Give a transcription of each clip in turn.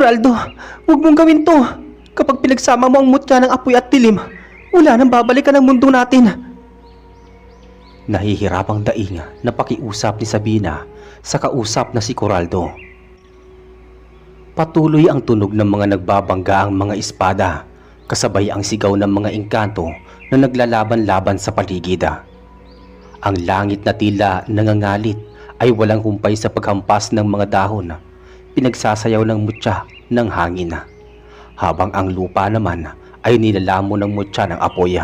Coraldo, huwag mong gawin to. Kapag pinagsama mo ang mutya ng apoy at dilim, wala nang babalikan ang mundo natin. Nahihirapang daing na pakiusap ni Sabina sa kausap na si Coraldo. Patuloy ang tunog ng mga nagbabangga ang mga espada, kasabay ang sigaw ng mga engkanto na naglalaban-laban sa paligid. Ang langit na tila nangangalit ay walang humpay sa paghampas ng mga dahon, pinagsasayaw ng mutya ng hangin, habang ang lupa naman ay nilalamon ng mutya ng apoy.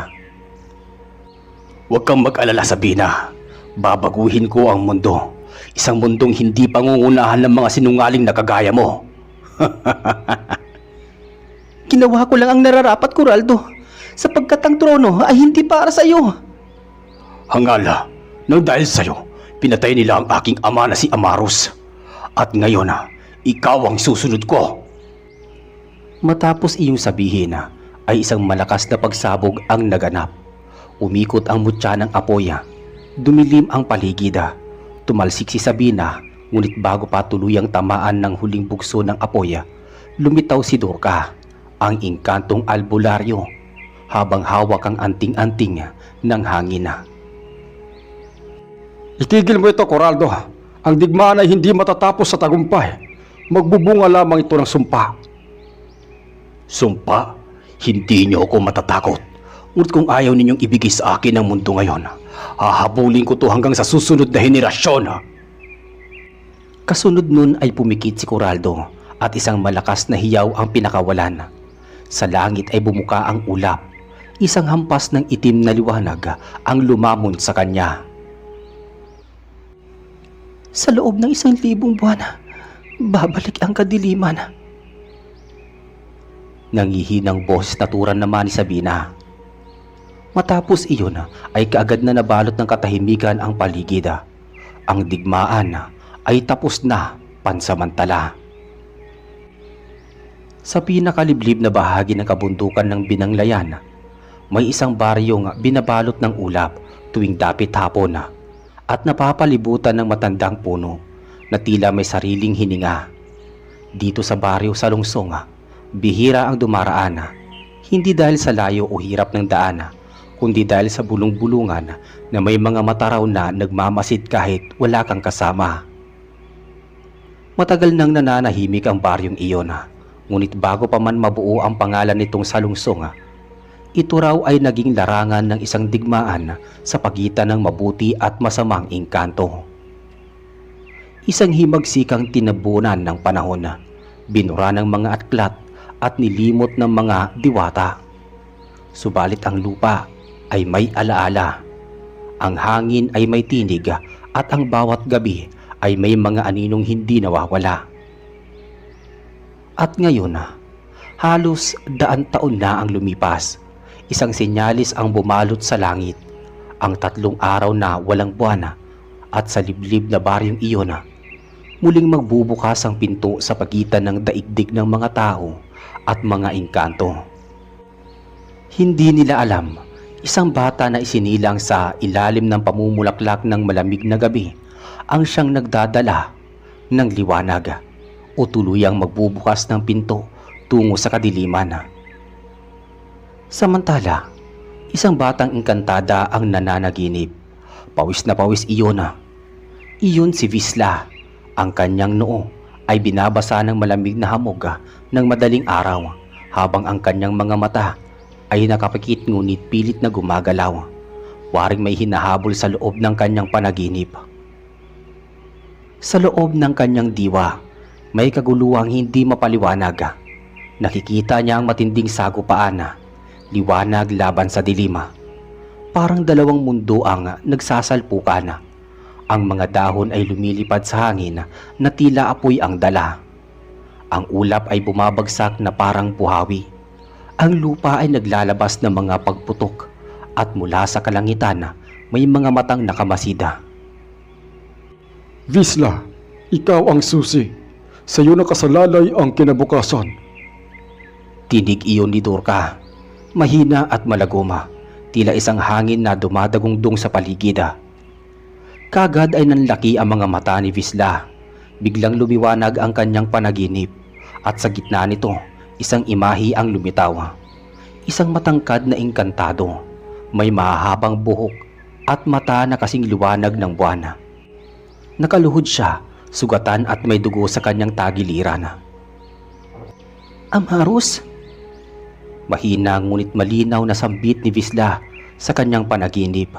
Huwag kang mag-alala, Sabina. Babaguhin ko ang mundo. Isang mundong hindi pangungunahan ng mga sinungaling na kagaya mo. Ginawa ko lang ang nararapat, Coraldo, sapagkat ang trono ay hindi para sa iyo. Hangala, nang dahil sa iyo, pinatay nila ang aking ama na si Amaros. At ngayon, ikaw ang susunod ko. Matapos iyong sabihin, ay isang malakas na pagsabog ang naganap. Umikot ang mutya ng apoy. Dumilim ang paligid. Tumalsik si Sabina, ngunit bago pa tuluyang tamaan ng huling bugso ng apoy, lumitaw si Dorca, ang engkantong albularyo, habang hawak ang anting-anting ng hangin. Itigil mo ito, Coraldo. Ang digmaan ay hindi matatapos sa tagumpay. Magbubunga lamang ito ng sumpa. Sumpa? Hindi niyo ako matatakot. Ngunit kung ayaw ninyong ibigay sa akin ang mundo ngayon, hahabulin ko to hanggang sa susunod na henerasyon. Kasunod nun ay pumikit si Coraldo at isang malakas na hiyaw ang pinakawalan. Sa langit ay bumuka ang ulap. Isang hampas ng itim na liwanag ang lumamon sa kanya. Sa loob ng 1,000 buwan, babalik ang kadiliman. Nangihinang boses naturan naman ni Sabina. Matapos iyon ay kaagad na nabalot ng katahimikan ang paligid. Ang digmaan ay tapos na pansamantala. Sa pinakaliblib na bahagi ng kabundukan ng Binanglayan, may isang baryong binabalot ng ulap tuwing dapit hapon at napapalibutan ng matandang puno na tila may sariling hininga. Dito sa baryo sa Lungsong, bihira ang dumaraan, hindi dahil sa layo o hirap ng daan, kundi dahil sa bulong-bulungan na may mga mata raw na nagmamasid kahit wala kang kasama. Matagal nang nananahimik ang baryong iyon, ngunit bago pa man mabuo ang pangalan nitong Salungsong, ito raw ay naging larangan ng isang digmaan sa pagitan ng mabuti at masamang engkanto. Isang himagsikang tinabunan ng panahon, binura ng mga aklat at nilimot ng mga diwata. Subalit ang lupa ay may alaala, ang hangin ay may tinig at ang bawat gabi ay may mga aninong hindi nawawala. At ngayon, halos 100 taon na ang lumipas. Isang senyalis ang bumalot sa langit, ang 3 araw na walang buwan, at sa liblib na baryong iyon, muling magbubukas ang pinto sa pagitan ng daigdig ng mga tao at mga engkanto. Hindi nila alam, isang bata na isinilang sa ilalim ng pamumulaklak ng malamig na gabi ang siyang nagdadala ng liwanag o tuluyang magbubukas ng pinto tungo sa kadiliman. Samantala, isang batang engkantada ang nananaginip. Pawis na pawis iyon. Iyon si Visla. Ang kanyang noo ay binabasa ng malamig na hamog ng madaling araw, habang ang kanyang mga mata ay nakapikit ngunit pilit na gumagalaw. Waring may hinahabol sa loob ng kanyang panaginip. Sa loob ng kanyang diwa, may kaguluhang hindi mapaliwanag. Nakikita niya ang matinding sagupaan, liwanag laban sa dilima. Parang dalawang mundo ang nagsasalpukan. Ang mga dahon ay lumilipad sa hangin na tila apoy ang dala. Ang ulap ay bumabagsak na parang buhawi. Ang lupa ay naglalabas ng mga pagputok at mula sa kalangitan may mga matang nakamasida. Visla, ikaw ang susi. Sa iyo nakasalalay ang kinabukasan. Tinig iyon ni Dorca. Mahina at malagoma, tila isang hangin na dumadagungdong sa paligid. Kagad ay nanlaki ang mga mata ni Visla. Biglang lumiwanag ang kanyang panaginip at sa gitna nito, isang imahe ang lumitaw. Isang matangkad na engkantado, may mahahabang buhok at mata na kasing liwanag ng buwan. Nakaluhod siya, sugatan at may dugo sa kanyang tagiliran. Amaros? Mahina ngunit malinaw na sambit ni Visla sa kanyang panaginip.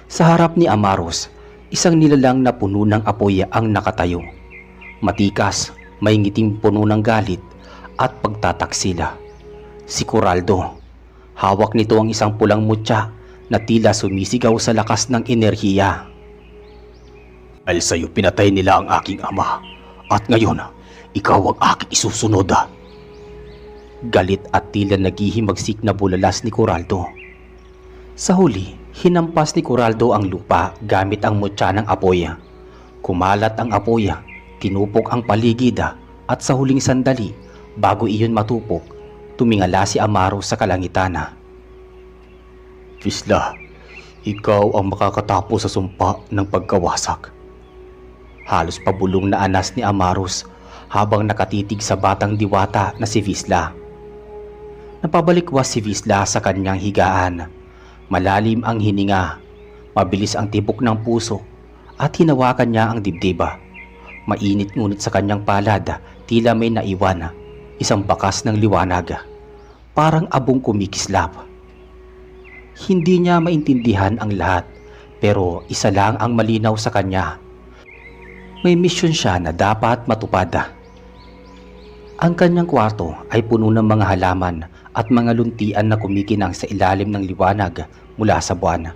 Sa harap ni Amaros, isang nilalang na puno ng apoy ang nakatayo. Matikas, may ngiting puno ng galit at pagtataksila. Si Coraldo. Hawak nito ang isang pulang mutya na tila sumisigaw sa lakas ng enerhiya. Dahil sa'yo pinatay nila ang aking ama at ngayon ikaw ang aking isusunod. Galit at tila naghihimagsik na bulalas ni Coraldo. Sa huli, hinampas ni Coraldo ang lupa gamit ang mutya ng apoy. Kumalat ang apoy, tinupok ang paligid at sa huling sandali, bago iyon matupok, tumingala si Amaros sa kalangitan. Visla, ikaw ang makakatapos sa sumpa ng pagkawasak. Halos pabulong na anas ni Amaros habang nakatitig sa batang diwata na si Visla. Napabalikwas si Visla sa kanyang higaan. Malalim ang hininga, mabilis ang tibok ng puso at hinawakan niya ang dibdiba. Mainit ngunit sa kanyang palad, tila may naiwan, isang bakas ng liwanag, parang abong kumikislap. Hindi niya maintindihan ang lahat, pero isa lang ang malinaw sa kanya. May misyon siya na dapat matupad. Ang kanyang kwarto ay puno ng mga halaman at mga luntian na kumikinang sa ilalim ng liwanag mula sa buwan.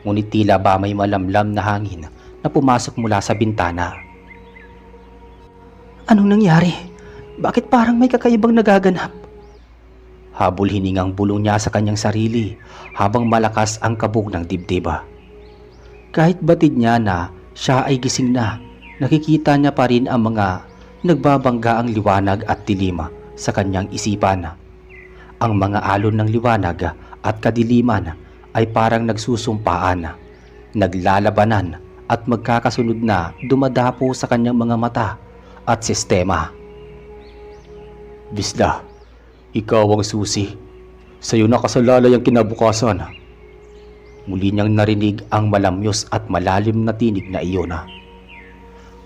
Ngunit tila ba may malamlam na hangin na pumasok mula sa bintana. Anong nangyari? Bakit parang may kakaibang nagaganap? Habol hiningang bulong niya sa kanyang sarili habang malakas ang kabog ng dibdiba. Kahit batid niya na siya ay gising na, nakikita niya pa rin ang mga nagbabangga ang liwanag at dilim sa kanyang isipan. Ang mga alon ng liwanag at kadiliman ay parang nagsusumpaan, naglalabanan at magkakasunod na dumadapo sa kanyang mga mata at sistema. Visla, ikaw ang susi. Sa'yo nakasalalay ang kinabukasan. Muli niyang narinig ang malamyos at malalim na tinig na iyon.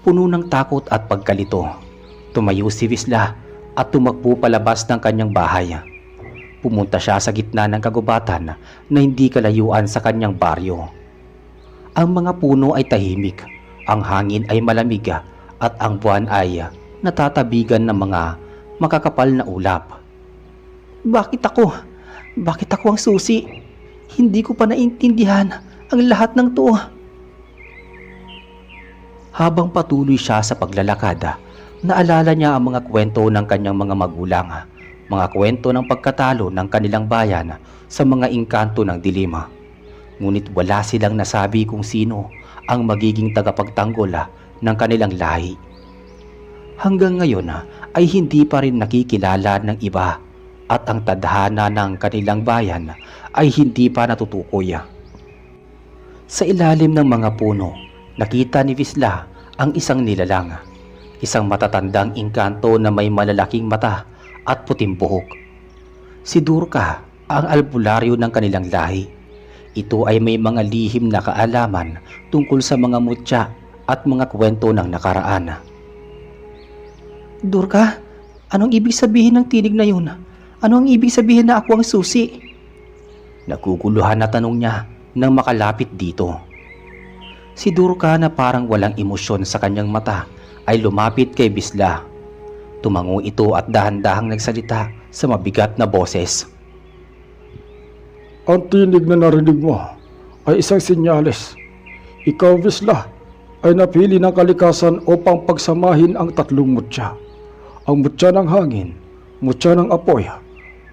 Puno ng takot at pagkalito, tumayo si Visla at tumakbo palabas ng kanyang bahay. Pumunta siya sa gitna ng kagubatan na hindi kalayuan sa kanyang baryo. Ang mga puno ay tahimik, ang hangin ay malamig at ang buwan ay natatabigan ng mga makakapal na ulap. Bakit ako? Bakit ako ang susi? Hindi ko pa naintindihan ang lahat ng to. Habang patuloy siya sa paglalakad, naalala niya ang mga kwento ng kanyang mga magulang, mga kwento ng pagkatalo ng kanilang bayan sa mga engkanto ng dilima. Ngunit wala silang nasabi kung sino ang magiging tagapagtanggol ng kanilang lahi. Hanggang ngayon ay hindi pa rin nakikilala ng iba at ang tadhana ng kanilang bayan ay hindi pa natutukoy. Sa ilalim ng mga puno, nakita ni Visla ang isang nilalang, isang matatandang engkanto na may malalaking mata at puting buhok. Si Durka ang albularyo ng kanilang lahi. Ito ay may mga lihim na kaalaman tungkol sa mga mutya at mga kwento ng nakaraan. Durka, anong ibig sabihin ng tinig na yun? Ano ang ibig sabihin na ako ang susi? Naguguluhan na tanong niya nang makalapit dito. Si Durka na parang walang emosyon sa kanyang mata ay lumapit kay Visla. Tumango ito at dahan-dahang nagsalita sa mabigat na boses. Ang tinig na narinig mo ay isang senyales. Ikaw, Visla, ay napili ng kalikasan upang pagsamahin ang tatlong mutya. Ang mutya ng hangin, mutya ng apoy,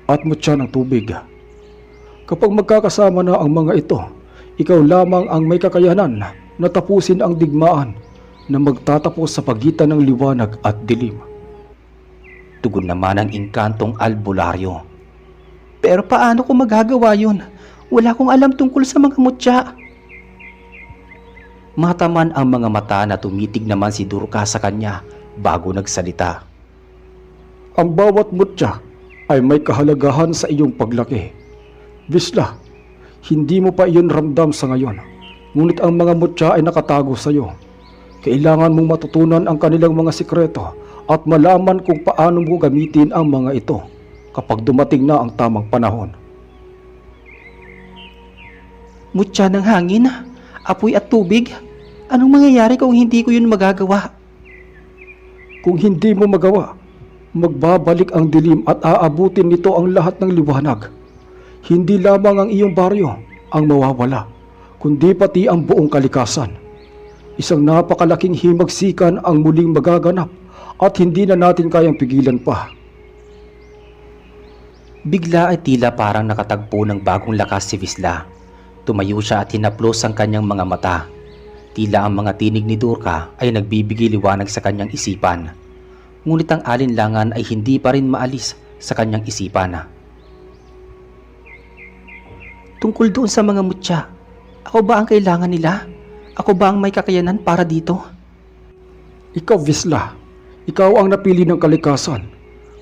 at mutya ng tubig. Kapag magkakasama na ang mga ito, ikaw lamang ang may kakayanan na tapusin ang digmaan na magtatapos sa pagitan ng liwanag at dilim. Tugon naman ang engkantong albularyo. Pero paano ko magagawa yun? Wala akong alam tungkol sa mga mutya. Mataman ang mga mata na tumitig naman si Durka sa kanya bago nagsalita. Ang bawat mutya ay may kahalagahan sa iyong paglaki. Visla, hindi mo pa iyon ramdam sa ngayon. Ngunit ang mga mutya ay nakatago sa iyo. Kailangan mong matutunan ang kanilang mga sikreto at malaman kung paano mo gamitin ang mga ito kapag dumating na ang tamang panahon. Mutya ng hangin, apoy at tubig. Anong mangyayari kung hindi ko yun magagawa? Kung hindi mo magawa, magbabalik ang dilim at aabutin nito ang lahat ng liwanag. Hindi lamang ang iyong baryo ang mawawala, kundi pati ang buong kalikasan. Isang napakalaking himagsikan ang muling magaganap at hindi na natin kayang pigilan pa. Bigla ay tila parang nakatagpo ng bagong lakas si Visla. Tumayo siya at hinaplos ang kanyang mga mata. Tila ang mga tinig ni Durka ay nagbibigay liwanag sa kanyang isipan. Ngunit ang alinlangan ay hindi pa rin maalis sa kanyang isipan. Tungkol doon sa mga mutya, ako ba ang kailangan nila? Ako ba ang may kakayanan para dito? Ikaw, Visla, ikaw ang napili ng kalikasan.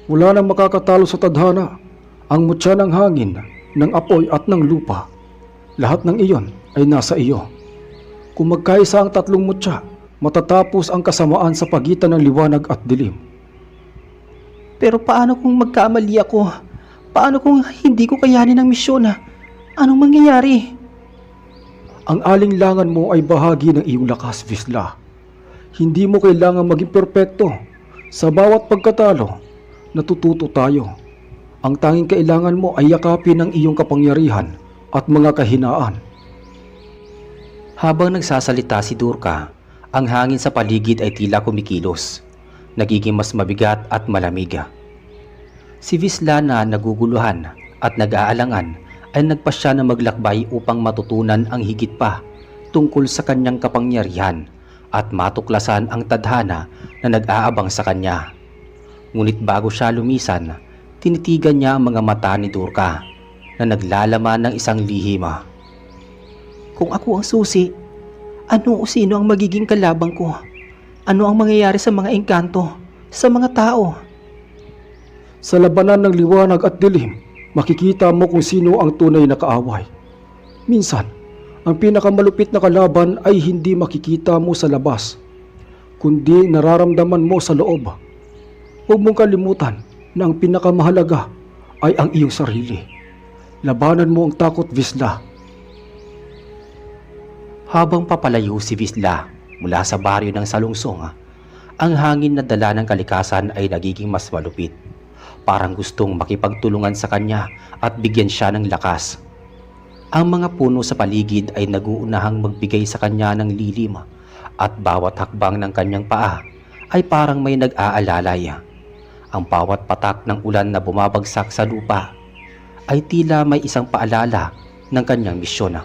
Wala nang makakatalo sa tadhana. Ang mutya ng hangin, ng apoy at ng lupa. Lahat ng iyon ay nasa iyo. Kung magkaisa ang tatlong mutya, matatapos ang kasamaan sa pagitan ng liwanag at dilim. Pero paano kung magkamali ako? Paano kung hindi ko kayanin ang misyon? Anong mangyayari? Ang alinlangan mo ay bahagi ng iyong lakas, Visla. Hindi mo kailangan maging perpekto. Sa bawat pagkatalo, natututo tayo. Ang tanging kailangan mo ay yakapin ang iyong kapangyarihan at mga kahinaan. Habang nagsasalita si Durka, ang hangin sa paligid ay tila kumikilos. Nagiging mas mabigat at malamig. Si Visla na naguguluhan at nag-aalangan ay nagpasya na maglakbay upang matutunan ang higit pa tungkol sa kanyang kapangyarihan at matuklasan ang tadhana na nag-aabang sa kanya. Ngunit bago siya lumisan, tinitigan niya ang mga mata ni Durka na naglalaman ng isang lihim. Kung ako ang susi, ano o sino ang magiging kalabang ko? Ano ang mangyayari sa mga engkanto, sa mga tao? Sa labanan ng liwanag at dilim, makikita mo kung sino ang tunay na kaaway. Minsan, ang pinakamalupit na kalaban ay hindi makikita mo sa labas, kundi nararamdaman mo sa loob. Huwag mong kalimutan na ang pinakamahalaga ay ang iyong sarili. Labanan mo ang takot, Visla. Habang papalayo si Visla mula sa baryo ng Salungsong, ang hangin na dala ng kalikasan ay nagiging mas malupit. Parang gustong makipagtulungan sa kanya at bigyan siya ng lakas. Ang mga puno sa paligid ay naguunahang magbigay sa kanya ng lilim at bawat hakbang ng kanyang paa ay parang may nag-aalalay. Ang bawat patak ng ulan na bumabagsak sa lupa ay tila may isang paalala ng kanyang misyon.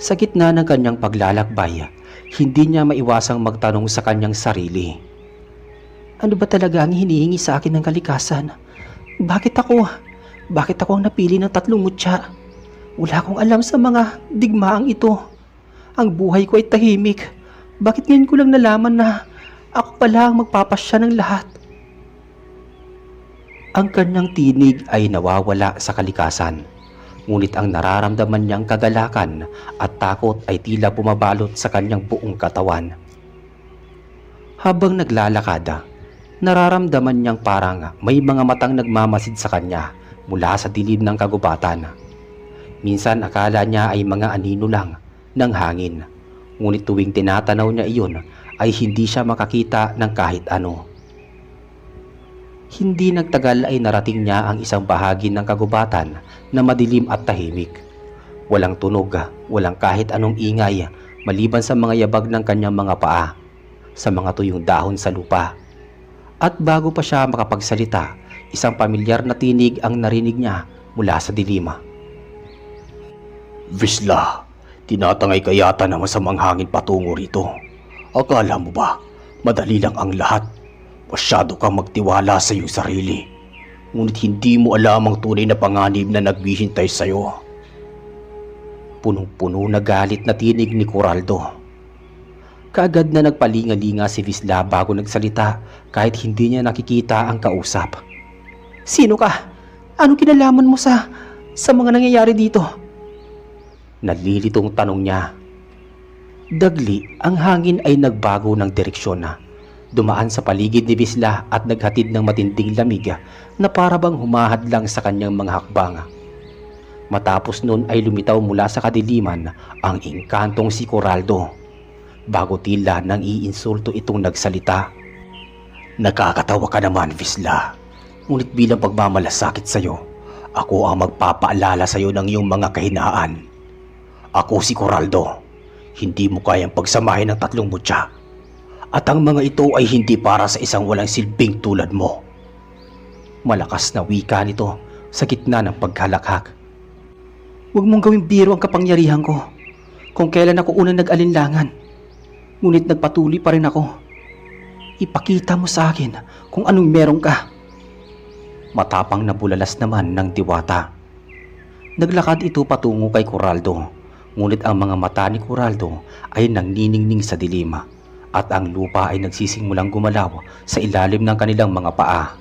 Sa gitna ng kanyang paglalakbay, hindi niya maiwasang magtanong sa kanyang sarili. Ano ba talaga ang hinihingi sa akin ng kalikasan? Bakit ako? Bakit ako ang napili ng tatlong mutya? Wala akong alam sa mga digmaang ito. Ang buhay ko ay tahimik. Bakit ngayon ko lang nalaman na ako pala ang magpapasya ng lahat? Ang kanyang tinig ay nawawala sa kalikasan. Ngunit ang nararamdaman niyang kagalakan at takot ay tila bumabalot sa kanyang buong katawan. Habang naglalakad, nararamdaman niyang parang may mga matang nagmamasid sa kanya mula sa dilim ng kagubatan. Minsan akala niya ay mga anino lang ng hangin, ngunit tuwing tinatanaw niya iyon ay hindi siya makakita ng kahit ano. Hindi nagtagal ay narating niya ang isang bahagi ng kagubatan na madilim at tahimik. Walang tunog, walang kahit anong ingay maliban sa mga yabag ng kanyang mga paa sa mga tuyong dahon sa lupa. At bago pa siya makapagsalita, isang pamilyar na tinig ang narinig niya mula sa dilim. Visla, tinatangay ka yata ng masamang hangin patungo rito. Akala mo ba madali lang ang lahat? Masyado kang magtiwala sa iyong sarili. Ngunit hindi mo alam ang tunay na panganib na naghihintay sa iyo. Punong-puno na galit na tinig ni Coraldo. Kaagad na nagpalinga-linga si Visla bago nagsalita kahit hindi niya nakikita ang kausap. Sino ka? Anong kinalaman mo sa mga nangyayari dito? Nalilitong tanong niya. Dagli, ang hangin ay nagbago ng direksyon na. Dumaan sa paligid ni Visla at naghatid ng matinding lamig na parabang humahad lang sa kanyang mga hakbang. Matapos nun ay lumitaw mula sa kadiliman ang engkantong si Coraldo. Bago tila nang iinsulto itong nagsalita. Nakakatawa ka naman, Visla. Ngunit bilang pagmamalasakit sa'yo, ako ang magpapaalala sa'yo ng iyong mga kahinaan. Ako si Coraldo. Hindi mo kayang pagsamahin ng 3 mutya. At ang mga ito ay hindi para sa isang walang silbing tulad mo. Malakas na wika nito sa gitna ng paghalakhak. Huwag mong gawing biro ang kapangyarihan ko. Kung kailan ako unang nag-alinlangan, ngunit nagpatuloy pa rin ako. Ipakita mo sa akin kung anong meron ka. Matapang na bulalas naman ng diwata. Naglakad ito patungo kay Coraldo, ngunit ang mga mata ni Coraldo ay nangniningning sa dilim at ang lupa ay nagsisimulang gumalaw sa ilalim ng kanilang mga paa.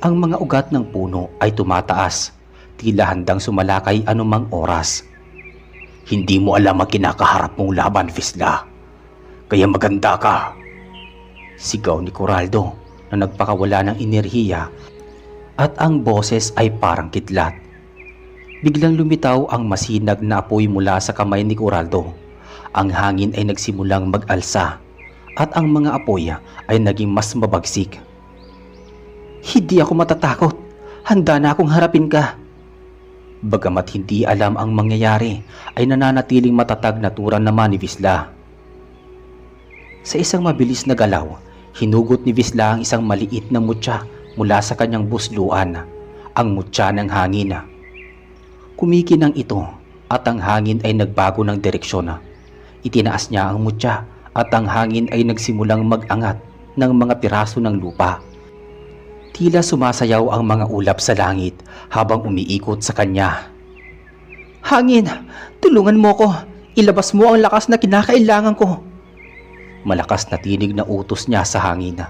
Ang mga ugat ng puno ay tumataas, tila handang sumalakay anumang oras. Hindi mo alam ang kinakaharap mong laban, Visla. Kaya maganda ka. Sigaw ni Coraldo na nagpakawala ng enerhiya at ang boses ay parang kidlat. Biglang lumitaw ang masinag na apoy mula sa kamay ni Coraldo. Ang hangin ay nagsimulang mag-alsa at ang mga apoy ay naging mas mabagsik. Hindi ako matatakot. Handa na akong harapin ka. Bagamat hindi alam ang mangyayari, ay nananatiling matatag na turan naman ni Visla. Sa isang mabilis na galaw, hinugot ni Visla ang isang maliit na mutya mula sa kanyang busluan, ang mutya ng hangin. Kumikinang ito at ang hangin ay nagbago ng direksyon. Itinaas niya ang mutya at ang hangin ay nagsimulang mag-angat ng mga piraso ng lupa. Tila sumasayaw ang mga ulap sa langit habang umiikot sa kanya. Hangin, tulungan mo ko. Ilabas mo ang lakas na kinakailangan ko. Malakas na tinig na utos niya sa hangin.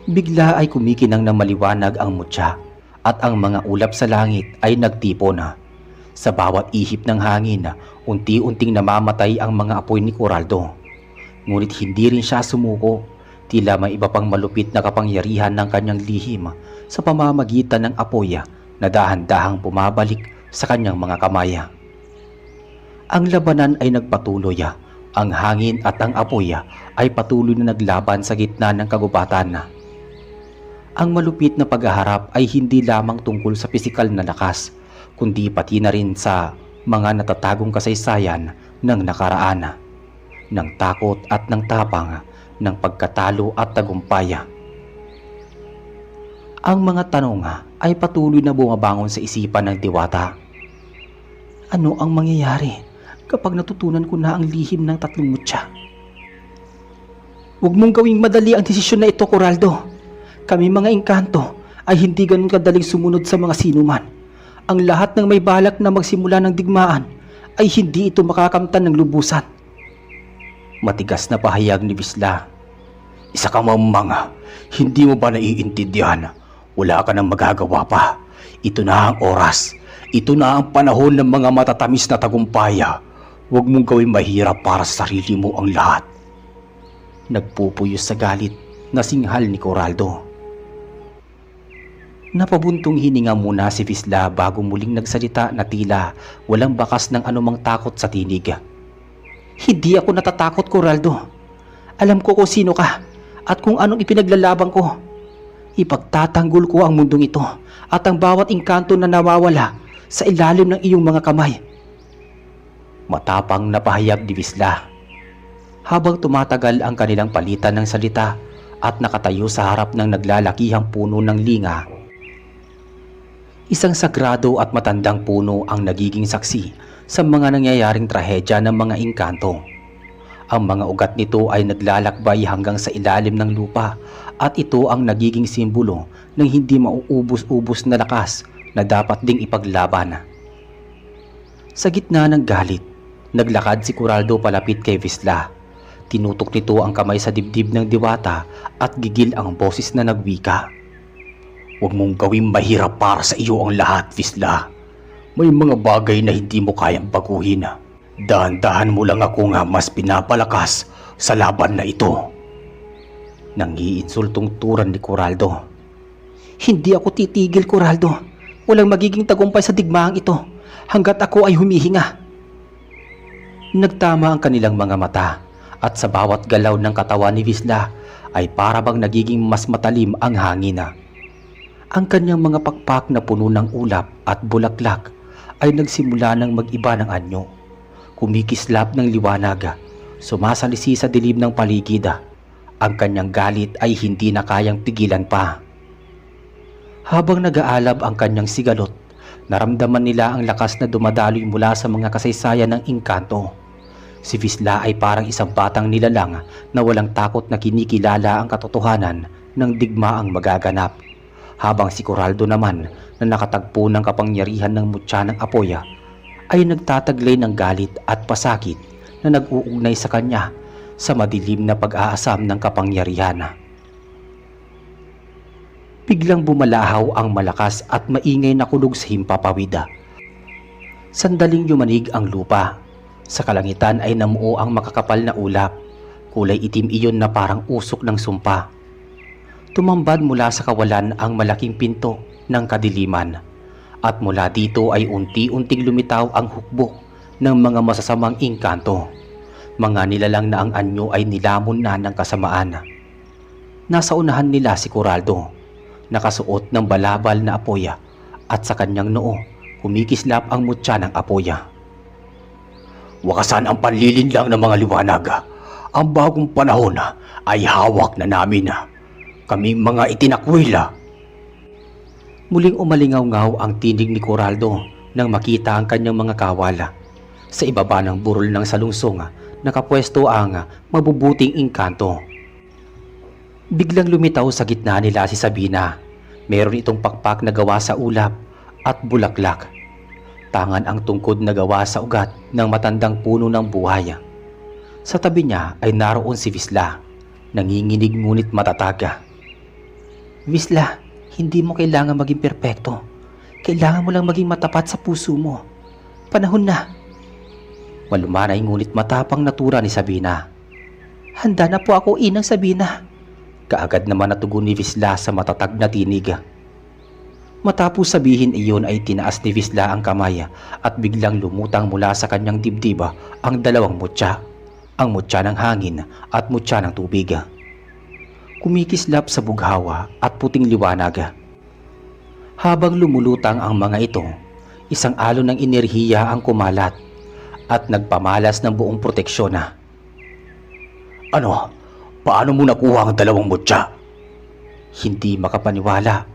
Bigla ay kumikinang ng maliwanag ang mutya at ang mga ulap sa langit ay nagtipon. Sa bawat ihip ng hangin, unti-unting namamatay ang mga apoy ni Coraldo. Ngunit hindi rin siya sumuko, tila may iba pang malupit na kapangyarihan ng kanyang lihim sa pamamagitan ng apoy na dahan-dahang bumabalik sa kanyang mga kamay. Ang labanan ay nagpatuloy, ang hangin at ang apoy ay patuloy na naglaban sa gitna ng kagubatan. Ang malupit na paghaharap ay hindi lamang tungkol sa pisikal na lakas, kundi pati na rin sa mga natatagong kasaysayan ng nakaraan, ng takot at ng tapang, ng pagkatalo at tagumpay. Ang mga tanong ay patuloy na bumabangon sa isipan ng diwata. Ano ang mangyayari kapag natutunan ko na ang lihim ng 3 mutya? Huwag mong gawing madali ang desisyon na ito, Coraldo. Kami mga engkanto ay hindi ganun kadaling sumunod sa mga sinuman. Ang lahat ng may balak na magsimula ng digmaan ay hindi ito makakamtan ng lubusan. Matigas na pahayag ni Visla. Isa kang mamanga, hindi mo ba naiintindihan? Wala ka nang magagawa pa. Ito na ang oras. Ito na ang panahon ng mga matatamis na tagumpay. Huwag mong gawin mahirap para sa sarili mo ang lahat. Nagpupuyos sa galit na singhal ni Coraldo. Napabuntong hininga muna si Visla bago muling nagsalita na tila walang bakas ng anumang takot sa tinig. Hindi ako natatakot, Coraldo. Alam ko kung sino ka at kung anong ipinaglalaban ko. Ipagtatanggol ko ang mundong ito at ang bawat engkanto na nawawala sa ilalim ng iyong mga kamay. Matapang na pahayag ni Visla. Habang tumatagal ang kanilang palitan ng salita at nakatayo sa harap ng naglalakihang puno ng linga, isang sagrado at matandang puno ang nagiging saksi sa mga nangyayaring trahedya ng mga engkanto. Ang mga ugat nito ay naglalakbay hanggang sa ilalim ng lupa at ito ang nagiging simbolo ng hindi mauubos-ubos na lakas na dapat ding ipaglaban. Sa gitna ng galit, naglakad si Coraldo palapit kay Visla. Tinutok nito ang kamay sa dibdib ng diwata at gigil ang boses na nagwika. Huwag mong gawing mahirap para sa iyo ang lahat, Visla. May mga bagay na hindi mo kayang baguhin. Dahan-dahan mo lang ako nga mas pinapalakas sa laban na ito. Nangiinsultong turan ni Coraldo. Hindi ako titigil, Coraldo. Walang magiging tagumpay sa digmaang ito hanggat ako ay humihinga. Nagtama ang kanilang mga mata at sa bawat galaw ng katawan ni Visla ay para bang nagiging mas matalim ang hangin. Ang kanyang mga pakpak na puno ng ulap at bulaklak ay nagsimula ng mag-iba ng anyo. Kumikislap ng liwanag, sumasalisi sa dilim ng paligid. Ang kanyang galit ay hindi na kayang pigilan pa. Habang nag-aalab ang kanyang sigalot, naramdaman nila ang lakas na dumadaloy mula sa mga kasaysayan ng engkanto. Si Visla ay parang isang batang nilalang na walang takot na kinikilala ang katotohanan ng digmaang magaganap. Habang si Coraldo naman na nakatagpo ng kapangyarihan ng mutya ng apoya ay nagtataglay ng galit at pasakit na nag-uugnay sa kanya sa madilim na pag-aasam ng kapangyarihan. Biglang bumalahaw ang malakas at maingay na kulog sa himpapawid. Sandaling yumanig ang lupa. Sa kalangitan ay namuo ang makakapal na ulap. Kulay itim iyon na parang usok ng sumpa. Tumambad mula sa kawalan ang malaking pinto ng kadiliman. At mula dito ay unti-unting lumitaw ang hukbo ng mga masasamang engkanto. Mga nilalang na ang anyo ay nilamon na ng kasamaan. Nasa unahan nila si Coraldo, nakasuot ng balabal na apoya at sa kanyang noo kumikislap ang mutya ng apoya. Wakasan ang panlilinlang ng mga liwanag. Ang bagong panahon ay hawak na namin. Kaming mga itinakwil. Muling umalingaw-ngaw ang tinig ni Coraldo nang makita ang kanyang mga kawala. Sa ibaba ng burol ng salungsong nakapwesto ang mabubuting engkanto. Biglang lumitaw sa gitna nila si Sabina. Meron itong pakpak na gawa sa ulap at bulaklak. Tangan ang tungkod na gawa sa ugat ng matandang puno ng buhay. Sa tabi niya ay naroon si Visla, nanginginig ngunit matatag. Visla, hindi mo kailangan maging perpekto. Kailangan mo lang maging matapat sa puso mo. Panahon na. Malumanay ngunit matapang natura ni Sabina. Handa na po ako, Inang Sabina. Kaagad naman natugon ni Visla sa matatag na tinig. Matapos sabihin iyon ay tinaas ni Visla ang kamay at biglang lumutang mula sa kanyang dibdib ang dalawang mutya. Ang mutya ng hangin at mutya ng tubig. Kumikislap sa bughawa at puting liwanag. Habang lumulutang ang mga ito, isang alon ng enerhiya ang kumalat at nagpamalas ng buong proteksyon. Ano? Paano mo nakuha ang dalawang mutya? Hindi makapaniwala,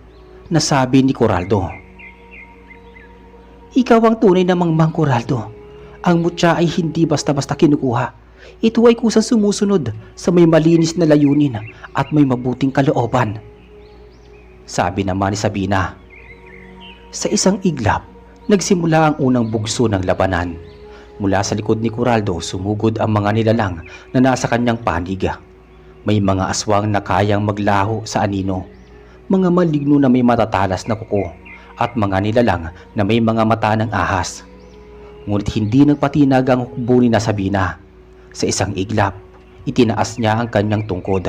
nasabi ni Coraldo. Ikaw ang tunay na mangmang, Coraldo. Ang mutya ay hindi basta-basta kinukuha. Ito ay kusang sumusunod sa may malinis na layunin at may mabuting kalooban. Sabi naman ni Sabina. Sa isang iglap, nagsimula ang unang bugso ng labanan. Mula sa likod ni Coraldo sumugod ang mga nilalang na nasa kanyang panig. May mga aswang na kayang maglaho sa anino, mga maligno na may matatalas na kuko at mga nilalang na may mga mata ng ahas. Ngunit hindi nagpatinag ang hukbo ni Sabina. Sa isang iglap, itinaas niya ang kanyang tungkod.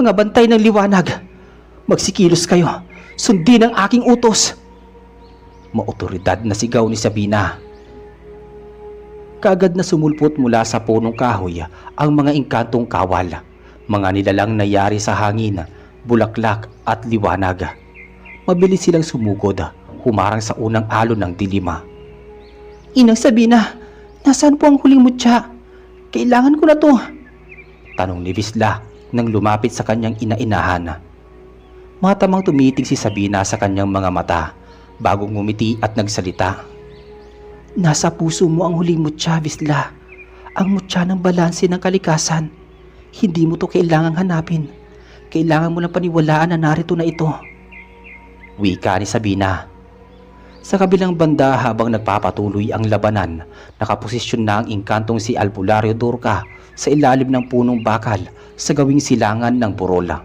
Mga bantay ng liwanag, magsikilos kayo, sundin ang aking utos. Maotoridad na sigaw ni Sabina. Kaagad na sumulpot mula sa punong kahoy ang mga engkantong kawal, mga nilalang na yari sa hangin, bulaklak at liwanag. Mabilis silang sumugod, humarang sa unang alon ng dilima. Inang Sabina, nasaan po ang huling mutya? Kailangan ko na to. Tanong ni Visla nang lumapit sa kanyang ina-inahan. Matamang tumitig si Sabina sa kanyang mga mata bago ngumiti at nagsalita. Nasa puso mo ang huling mutya, Visla. Ang mutya ng balanse ng kalikasan. Hindi mo to kailangang hanapin. Kailangan mo lang paniwalaan na narito na ito. Wika ni Sabina. Sa kabilang banda habang nagpapatuloy ang labanan, nakaposisyon na ang engkantong si Albulario Durca sa ilalim ng punong bakal sa gawing silangan ng Burola.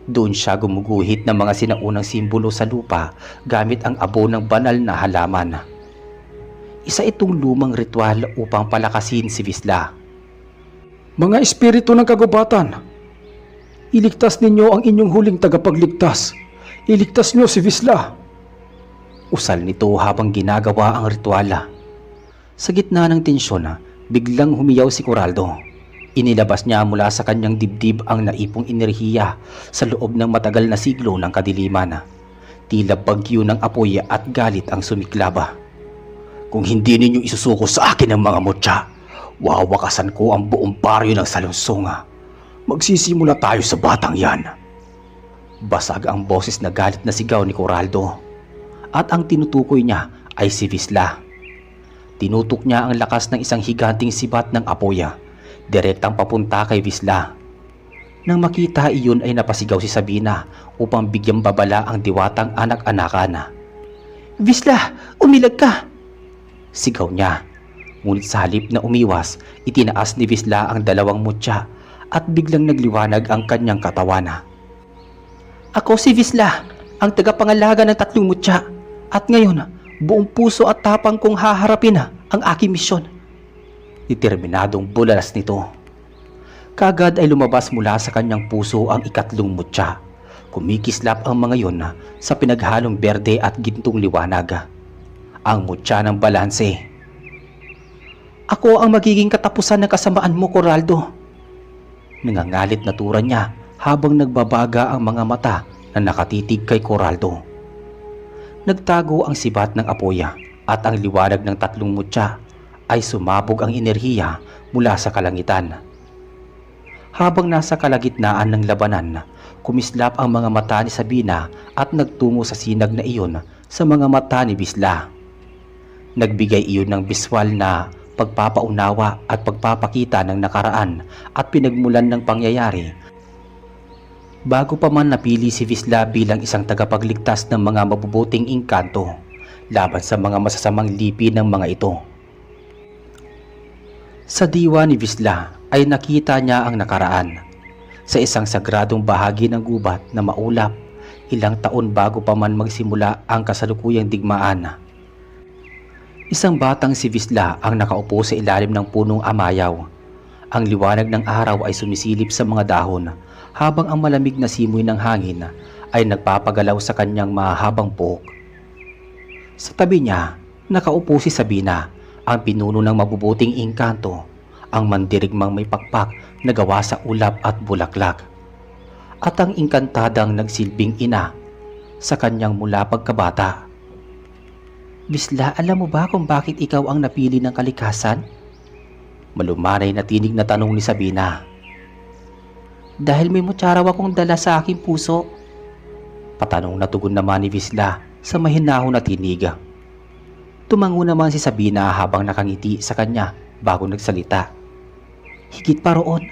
Doon siya gumuguhit ng mga sinaunang simbolo sa lupa gamit ang abo ng banal na halaman. Isa itong lumang ritual upang palakasin si Wisla. Mga espiritu ng kagubatan, iligtas ninyo ang inyong huling tagapagligtas. Iligtas niyo si Wisla. Usal nito habang ginagawa ang ritual. Sa gitna ng tensyon, biglang humiyaw si Coraldo. Inilabas niya mula sa kanyang dibdib ang naipong enerhiya sa loob ng matagal na siglo ng kadiliman. Tila bagyo ng apoy at galit ang sumiklaba. Kung hindi ninyo isusuko sa akin ang mga mutya, wawakasan ko ang buong baryo ng Salunsonga. Magsisimula tayo sa batang yan. Basag ang boses na galit na sigaw ni Coraldo. At ang tinutukoy niya ay si Wisla. Tinutok niya ang lakas ng isang higanting sibat ng apoy, direktang papunta kay Wisla. Nang makita iyon ay napasigaw si Sabina upang bigyang babala ang diwatang anak-anakan. "Wisla, umilag ka!" Sigaw niya. Ngunit sa halip na umiwas, itinaas ni Wisla ang dalawang mutya at biglang nagliwanag ang kanyang katawan. "Ako si Wisla, ang tagapangalaga ng 3 mutya. At ngayon, buong puso at tapang kong haharapin ang aking misyon." Determinadong bulalas nito. Kagad ay lumabas mula sa kanyang puso ang 3 mutya. Kumikislap ang mga yon sa pinaghalong berde at gintong liwanag. Ang mutya ng balanse. "Ako ang magiging katapusan ng kasamaan mo, Coraldo." Nangangalit na tura niya habang nagbabaga ang mga mata na nakatitig kay Coraldo. Nagtago ang sibat ng apoy at ang liwanag ng 3 mutya ay sumabog ang enerhiya mula sa kalangitan. Habang nasa kalagitnaan ng labanan, kumislap ang mga mata ni Sabina at nagtungo sa sinag na iyon sa mga mata ni Wisla. Nagbigay iyon ng biswal na pagpapaunawa at pagpapakita ng nakaraan at pinagmulan ng pangyayari. Bago pa man napili si Wisla bilang isang tagapagligtas ng mga mabubuting engkanto laban sa mga masasamang lipi ng mga ito. Sa diwa ni Wisla ay nakita niya ang nakaraan sa isang sagradong bahagi ng gubat na maulap ilang taon bago pa man magsimula ang kasalukuyang digmaan. Isang batang si Wisla ang nakaupo sa ilalim ng punong amayaw. Ang liwanag ng araw ay sumisilip sa mga dahon habang ang malamig na simoy ng hangin ay nagpapagalaw sa kanyang mahabang buhok. Sa tabi niya, nakaupo si Sabina, ang pinuno ng mabubuting engkanto, ang mandirigmang may pakpak na gawa sa ulap at bulaklak, at ang engkantadang nagsilbing ina sa kanyang mula pagkabata. "Wisla, alam mo ba kung bakit ikaw ang napili ng kalikasan?" Malumanay na tinig na tanong ni Sabina. "Dahil may mutya raw akong dala sa aking puso." Patanong na tugon naman ni Wisla sa mahinahon na tinig. Tumango naman si Sabina habang nakangiti sa kanya bago nagsalita. "Higit pa roon,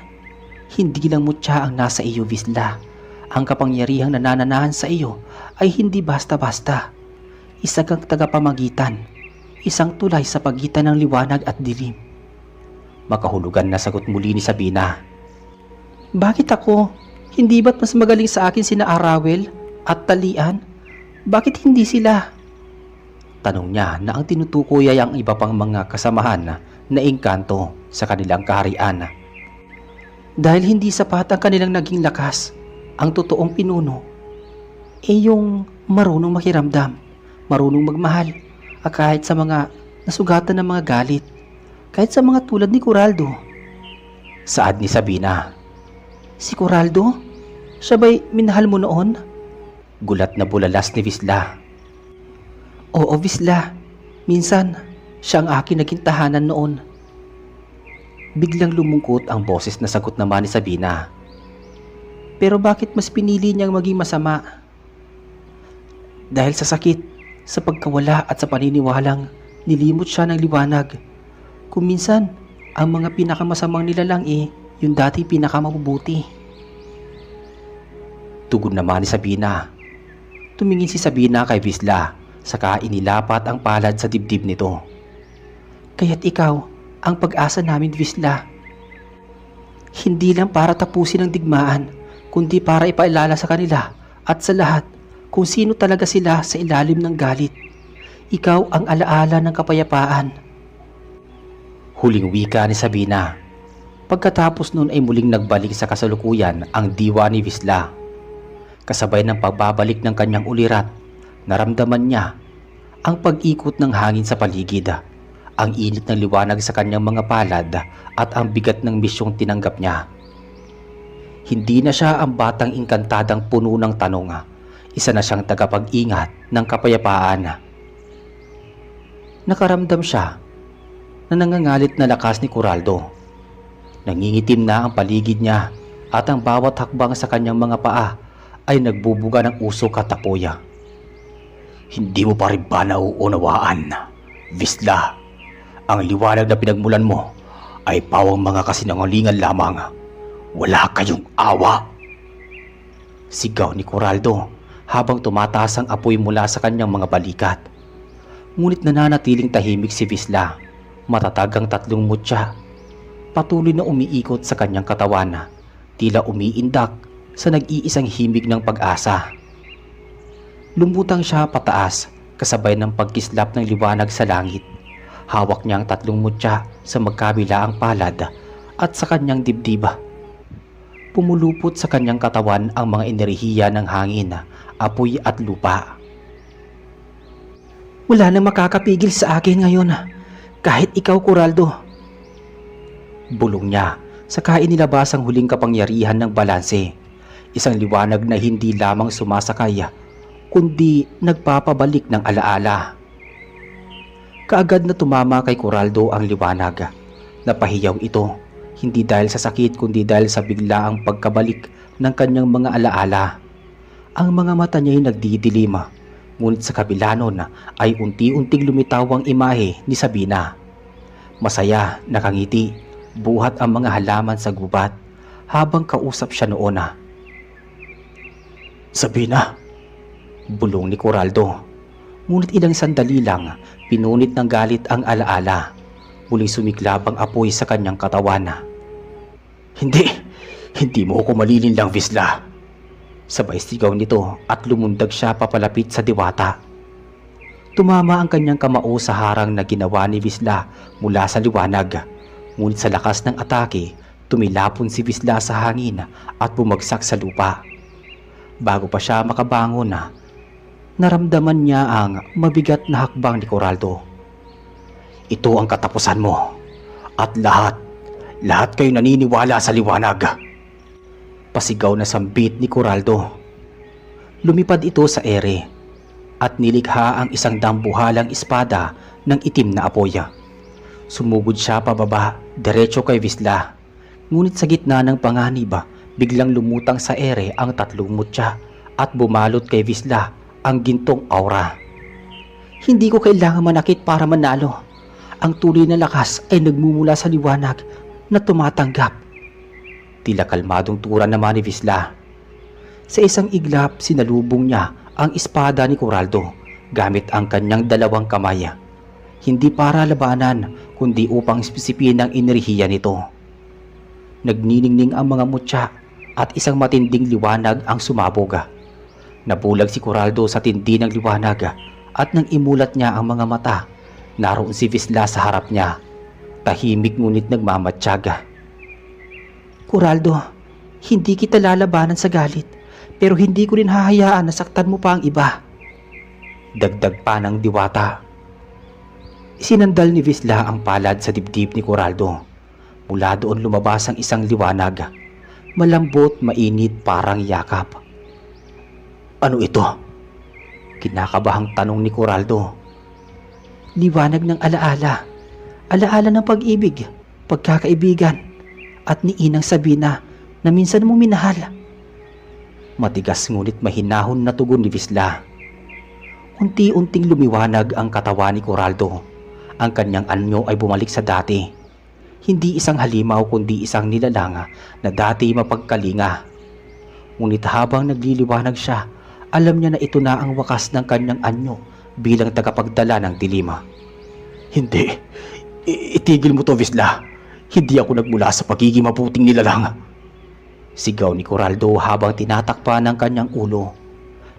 hindi lang mutya ang nasa iyo, Wisla. Ang kapangyarihang nanananahan sa iyo ay hindi basta-basta. Isa kang tagapamagitan, isang tulay sa pagitan ng liwanag at dilim." Makahulugan na sagot muli ni Sabina. "Bakit ako? Hindi ba't mas magaling sa akin sina Arawel at Talian? Bakit hindi sila?" Tanong niya na ang tinutukoy ay ang iba pang mga kasamahan na engkanto sa kanilang kaharian. Dahil hindi sapat ang kanilang naging lakas, ang totoong pinuno ay yung marunong makiramdam, marunong magmahal, at kahit sa mga nasugatan ng mga galit, kahit sa mga tulad ni Coraldo. Saad ni Sabina. "Si Coraldo? Siya ba'y minahal mo noon?" Gulat na bulalas ni Wisla. "Oo, Wisla. Minsan, siya ang aking naging tahanan noon." Biglang lumungkot ang boses na sagot naman ni Sabina. "Pero bakit mas pinili niyang maging masama?" "Dahil sa sakit, sa pagkawala at sa paniniwalang nilimot siya ng liwanag. Kung minsan, ang mga pinakamasamang nilalang yung dati pinakamabubuti." Tugon naman ni Sabina. Tumingin si Sabina kay Wisla, saka inilapat ang palad sa dibdib nito. "Kaya't ikaw ang pag-asa namin, Wisla." Hindi lang para tapusin ang digmaan, kundi para ipaalala sa kanila at sa lahat kung sino talaga sila sa ilalim ng galit. Ikaw ang alaala ng kapayapaan. Huling wika ni Sabina. Pagkatapos nun ay muling nagbalik sa kasalukuyan ang diwa ni Wisla. Kasabay ng pagbabalik ng kanyang ulirat, naramdaman niya ang pag-ikot ng hangin sa paligid, ang init ng liwanag sa kanyang mga palad at ang bigat ng misyong tinanggap niya. Hindi na siya ang batang inkantadang puno ng tanong. Isa na siyang tagapag-ingat ng kapayapaan. Nakaramdam siya na nangangalit na lakas ni Coraldo. Nangingitim na ang paligid niya at ang bawat hakbang sa kanyang mga paa ay nagbubuga ng usok at apoy. Hindi mo pa rin ba nauunawaan, Wisla? Ang liwanag na pinagmulan mo ay pawang mga kasinungalingan lamang. Wala kayong awa. Sigaw ni Coraldo habang tumataas ang apoy mula sa kanyang mga balikat. Ngunit nananatiling tahimik si Wisla. Matatag ang tatlong mutya. Patuloy na umiikot sa kanyang katawan, tila umiindak sa nag-iisang himig ng pag-asa. Lumutang siya pataas kasabay ng pagkislap ng liwanag sa langit. Hawak niya ang tatlong mutya sa magkabilaang palad at sa kanyang dibdib. Pumulupot sa kanyang katawan ang mga enerhiya ng hangin, apoy at lupa. Wala nang makakapigil sa akin ngayon, kahit ikaw, Coraldo. Bulong niya saka inilabas ang huling kapangyarihan ng balanse. Isang liwanag na hindi lamang sumasakay, kundi nagpapabalik ng alaala. Kaagad na tumama kay Coraldo ang liwanag. Napahiyaw ito, hindi dahil sa sakit kundi dahil sa biglaang pagkabalik ng kanyang mga alaala. Ang mga mata niya ay nagdidilim, ngunit sa kabila nun ay unti-unting lumitaw ang imahe ni Sabina. Masaya, nakangiti, buhat ang mga halaman sa gubat habang kausap siya noon. Sabina, bulong ni Coraldo. Ngunit ilang sandali lang, pinunit ng galit ang alaala. Muling sumiklab ang apoy sa kanyang katawan. Hindi mo ako malilinlang, Wisla. Sabay sigaw nito at lumundag siya papalapit sa diwata. Tumama ang kanyang kamao sa harang na ginawa ni Wisla mula sa liwanag. Ngunit sa lakas ng atake, tumilapon si Wisla sa hangin at bumagsak sa lupa. Bago pa siya makabangon, naramdaman niya ang mabigat na hakbang ni Coraldo. Ito ang katapusan mo. At lahat kayo naniniwala sa liwanag. Pasigaw na sambit ni Coraldo. Lumipad ito sa ere at nilikha ang isang dambuhalang espada ng itim na apoy. Sumugod siya pababa, diretso kay Wisla. Ngunit sa gitna ng panganib, biglang lumutang sa ere ang tatlong mutya at bumalot kay Wisla ang gintong aura. Hindi ko kailangan manakit para manalo. Ang tunay na lakas ay nagmumula sa liwanag na tumatanggap. Tila kalmadong tura naman ni Wisla. Sa isang iglap, sinalubong niya ang espada ni Coraldo gamit ang kanyang dalawang kamay. Hindi para labanan, kundi upang spesipin ang enerhiya nito. Nagniningning ang mga mutya at isang matinding liwanag ang sumabog. Nabulag si Coraldo sa tindi ng liwanag at nang imulat niya ang mga mata, naroon si Wisla sa harap niya. Tahimik ngunit nagmamatyaga. Coraldo, hindi kita lalabanan sa galit, pero hindi ko rin hahayaan na saktan mo pa ang iba. Dagdag pa ng diwata. Sinandal ni Wisla ang palad sa dibdib ni Coraldo. Mula doon lumabas ang isang liwanag. Malambot, mainit, parang yakap. Ano ito? Kinakabahang tanong ni Coraldo. Liwanag ng alaala. Alaala ng pag-ibig, pagkakaibigan, at ni Inang Sabina na minsan mo minahal. Matigas ngunit mahinahon na tugon ni Wisla. Unti-unting lumiwanag ang katawan ni Coraldo. Ang kanyang anyo ay bumalik sa dati. Hindi isang halimaw kundi isang nilalang na dati mapagkalinga. Ngunit habang nagliliwanag siya, alam niya na ito na ang wakas ng kanyang anyo bilang tagapagdala ng dilima. Hindi. Itigil mo to, Wisla. Hindi ako nagmula sa pagiging mabuting nilalang. Sigaw ni Coraldo habang tinatakpan ng kanyang ulo.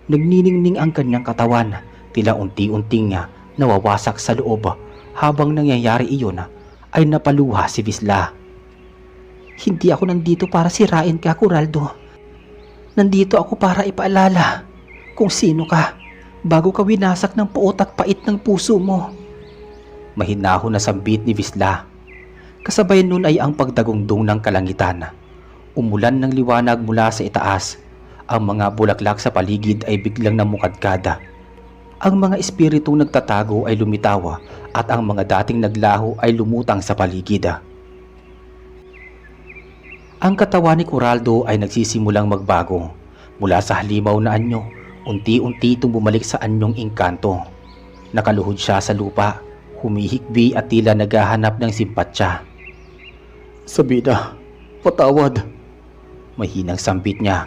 Nagniningning ang kanyang katawan, tila unti-unting nawawasak sa loob. Habang nangyayari iyon ay napaluha si Visla. Hindi ako nandito para sirain ka, Coraldo. Nandito ako para ipaalala kung sino ka bago ka winasak ng puot at pait ng puso mo. Mahinahon na sambit ni Visla. Kasabay nun ay ang pagdagungdong ng kalangitan. Umulan ng liwanag mula sa itaas. Ang mga bulaklak sa paligid ay biglang namukadkada. Ang mga espiritong nagtatago ay lumitaw at ang mga dating naglaho ay lumutang sa paligid. Ang katawan ni Coraldo ay nagsisimulang magbago. Mula sa halimaw na anyo, unti-unti itong bumalik sa anyong engkanto. Nakaluhod siya sa lupa, humihikbi at tila naghahanap ng simpatsya. Sabina, patawad. Mahinang sambit niya.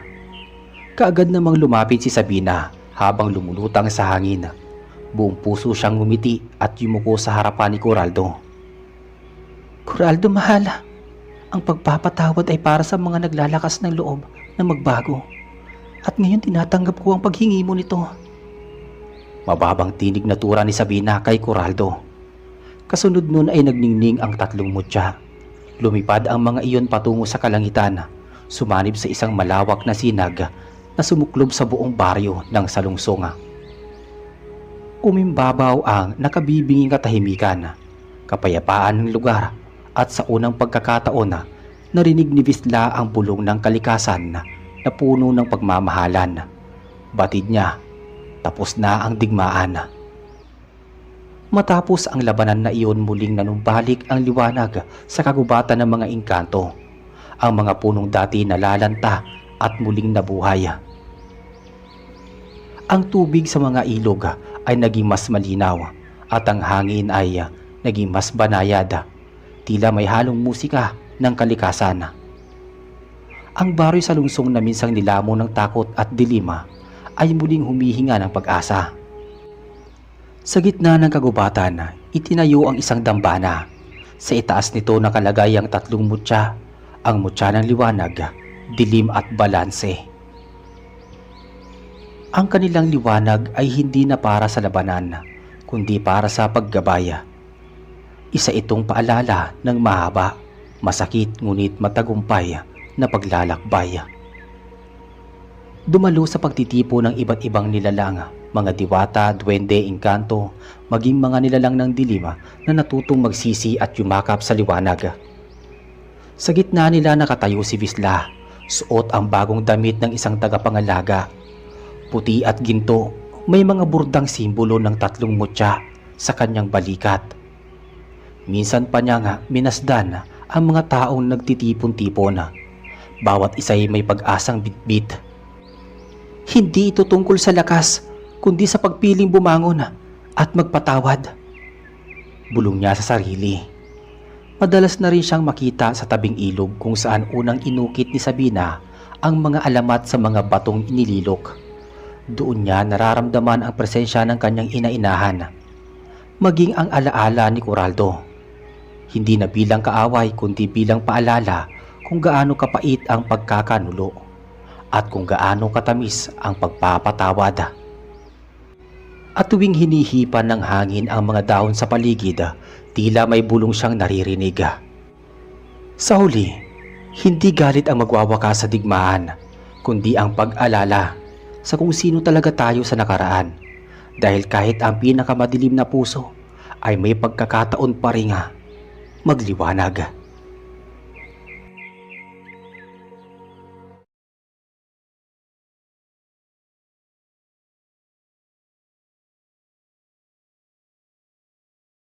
Kaagad namang lumapit si Sabina habang lumulutang sa hangin. Buong puso siyang ngumiti at yumuko sa harapan ni Coraldo. Coraldo, mahal. Ang pagpapatawad ay para sa mga naglalakas ng loob na magbago. At ngayon tinatanggap ko ang paghingi mo nito. Mababang tinig na tura ni Sabina kay Coraldo. Kasunod nun ay nagningning ang tatlong mutya. Lumipad ang mga iyon patungo sa kalangitan. Sumanib sa isang malawak na sinag na sumuklob sa buong baryo ng Salungsong. Umimbabaw ang nakabibinging katahimikan, kapayapaan ng lugar at sa unang pagkakataon narinig ni Visla ang bulong ng kalikasan na puno ng pagmamahalan. Batid niya, tapos na ang digmaan. Matapos ang labanan na iyon, muling nanumbalik ang liwanag sa kagubatan ng mga engkanto. Ang mga punong dati nalalanta at muling nabuhay. Ang tubig sa mga ilog ay naging mas malinaw at ang hangin ay naging mas banayad. Tila may halong musika ng kalikasan. Ang baryo sa lungsong na minsang nilamon ng takot at dilima ay muling humihinga ng pag-asa. Sa gitna ng kagubatan, itinayo ang isang dambana. Sa itaas nito nakalagay ang tatlong mutya, ang mutya ng liwanag, dilim at balanse. Ang kanilang liwanag ay hindi na para sa labanan, kundi para sa paggabay. Isa itong paalala ng mahaba, masakit ngunit matagumpay na paglalakbay. Dumalo sa pagtitipo ng iba't ibang nilalang, mga diwata, duwende, engkanto, maging mga nilalang ng dilima na natutong magsisi at yumakap sa liwanag. Sa gitna nila nakatayo si Visla, suot ang bagong damit ng isang tagapangalaga. Puti at ginto, may mga burdang simbolo ng tatlong mutya sa kanyang balikat. Minsan pa niya minasdan ang mga taong nagtitipon-tipon. Bawat isa'y may pag-asang bitbit. Hindi ito tungkol sa lakas, kundi sa pagpiling bumangon at magpatawad. Bulong niya sa sarili. Madalas na rin siyang makita sa tabing ilog kung saan unang inukit ni Sabina ang mga alamat sa mga batong inililok. Doon niya nararamdaman ang presensya ng kanyang ina-inahan. Maging ang alaala ni Coraldo. Hindi na bilang kaaway kundi bilang paalala kung gaano kapait ang pagkakanulo at kung gaano katamis ang pagpapatawad. At tuwing hinihipan ng hangin ang mga dahon sa paligid, tila may bulong siyang naririnig. Sa huli, hindi galit ang magwawakas sa digmaan, kundi ang pag-alala sa kung sino talaga tayo sa nakaraan. Dahil kahit ang pinakamadilim na puso ay may pagkakataon pa rin magliwanag.